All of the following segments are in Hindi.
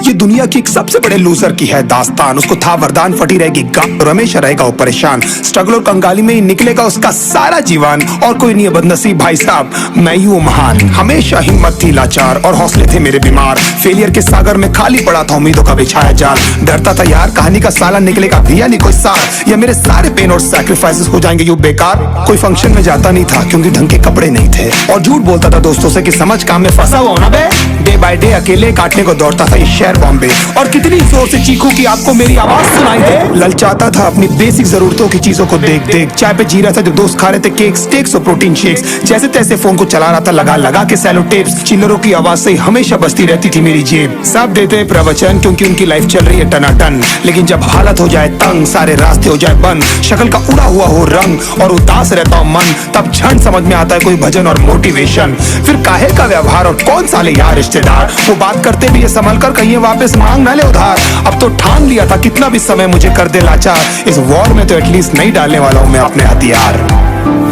ये दुनिया की एक सबसे बड़े लूजर की है दास्तान। उसको था वरदान, फटी रहेगी गांव और हमेशा रहेगा वो परेशान। स्ट्रगल और कंगाली में ही निकलेगा उसका सारा जीवन, और कोई नहीं है बदनसीब भाई साहब, मैं ही हूँ महान। हमेशा हिम्मत थी लाचार और हौसले थे मेरे बीमार। फेलियर के सागर में खाली पड़ा था उम्मीदों का बिछाया जाल। डरता था यार कहानी का साला निकलेगा भैया नहीं कोई सार, या मेरे सारे पेन और सैक्रिफाइसेस हो जाएंगे यूं बेकार। कोई फंक्शन में जाता नहीं था क्योंकि ढंग के कपड़े नहीं थे, और झूठ बोलता था दोस्तों से कि समझ काम में फंसा हुआ ना बे। डे बाय डे अकेले काटने को दौड़ता था इस शहर बॉम्बे, और कितनी जोर से चीखूं कि आपको मेरी आवाज सुनाई दे। ललचाता था अपनी बेसिक जरूरतों की चीजों को देख देख। चाय पे जी रहा था जब दोस्त खा रहे थे केक, स्टेक्स और प्रोटीन शेक्स। जैसे तैसे फोन को चला रहा था लगा लगा के सैलो टेप्स। चिल्लरों की आवाज से हमेशा बजती रहती थी मेरी जेब। सब देते प्रवचन क्योंकि उनकी लाइफ चल रही है टनाटन, लेकिन जब हालत हो जाए तंग, सारे रास्ते हो जाए बंद, शक्ल का उड़ा हुआ हो रंग और उदास रहता हो मन, तब क्षण समझ में आता है कोई भजन और मोटिवेशन। फिर काहे का व्यवहार और कौन साले यार रिश्तेदार, वो बात करते भी ये संभल कर कहीं वापस मांग न ले उधार। अब तो ठान लिया था कितना भी समय मुझे कर दे लाचार, इस वॉर में तो एटलीस्ट नहीं डालने वाला हूँ मैं अपने हथियार।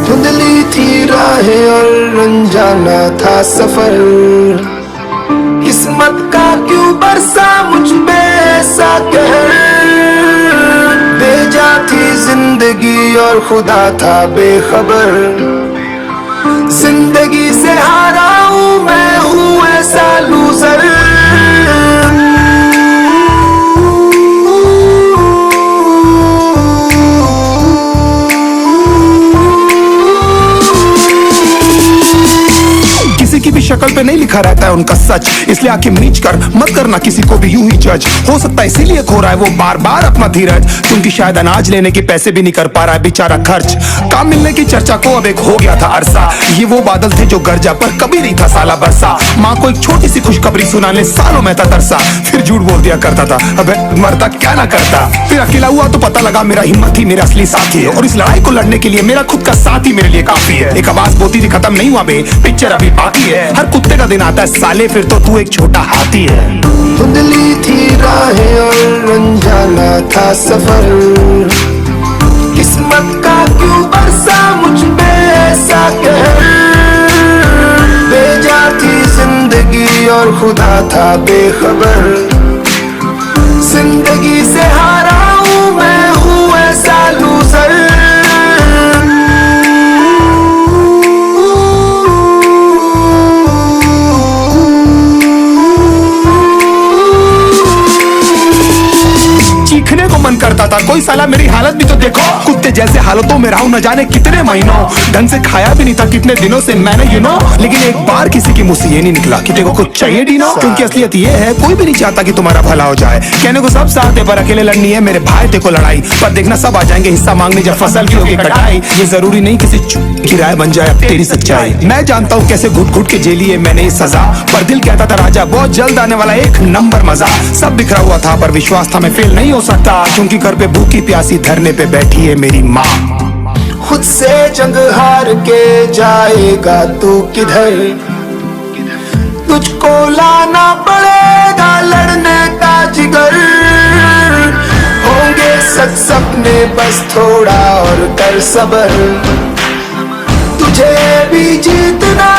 धुंधली थी राहें और अनजाना था सफर, किस्मत का क्यों बरसा मुझ पे ऐसा कहर। बेजा थी जिंदगी और खुदा था बेखबर, जिंदगी से हारा हूँ मैं हूँ ऐसा लूजर। किसी की भी शक्ल पे नहीं लिखा रहता है उनका सच, इसलिए आंखें मीच कर मत करना किसी को भी यूं ही जज। हो सकता है इसीलिए खो रहा है वो बार बार अपना धीरज, क्योंकि शायद अनाज लेने के पैसे भी नहीं कर पा रहा है बेचारा खर्च। काम मिलने की चर्चा को अब एक हो गया था अरसा, ये वो बादल थे जो गरजा पर कभी नहीं था साला बरसा। माँ को एक छोटी सी खुशखबरी सुनाने सालों में था तरसा, फिर झूठ बोल दिया करता था अबे मरता क्या ना करता। फिर अकेला हुआ तो पता लगा मेरा हिम्मत ही मेरा असली साथी है, और इस लड़ाई को लड़ने के लिए मेरा खुद का साथ ही मेरे लिए काफी है। एक आवाज बोलती थी खत्म नहीं हुआ बे, पिक्चर अभी बाकी है। हर कुत्ते का दिन आता है साले, फिर तो तू एक छोटा हाथी है। धुंधली थी राहें और अनजाना था सफर, किस्मत का क्यों बरसा मुझ पे ऐसा कहर। बेजा थी जिंदगी और खुदा था बेखबर, जिंदगी से हारा हूँ मैं हूँ ऐसा लूजर। चीखने को मन करता था कोई साला मेरी हालत भी तो देखो, कुत्ते जैसे हालतों में रहा हूं न जाने कितने महीनों, ढंग से खाया भी नहीं था कितने दिनों से मैंने लेकिन एक बार किसी की मुंह से ये नहीं निकला कि देखो कुछ चाहिए डीनो, क्योंकि असलियत ये है कोई भी नहीं चाहता कि तुम्हारा भला हो जाए। कहने को सब साथ है पर अकेले लड़नी है मेरे भाई, देखो लड़ाई पर देखना सब आ जाएंगे हिस्सा मांगने जब फसल की होगी कटाई। ये जरूरी नहीं किसी की राय बन जाए अब तेरी सच्चाई। मैं जानता हूँ कैसे घुट घुट के झेली है मैंने ये सजा, पर दिल कहता था राजा बहुत जल्द आने वाला एक नंबर मजा। सब बिखरा हुआ था पर विश्वास था मैं फेल नहीं हो सकता, क्योंकि घर पे भूखी प्यासी धरने पे बैठी है मेरी माँ। खुद से जंग हार के जाएगा तू किधर, तुझको लाना पड़ेगा लड़ने का जिगर। होंगे सच सपने बस थोड़ा और कर सबर, तुझे भी जीतना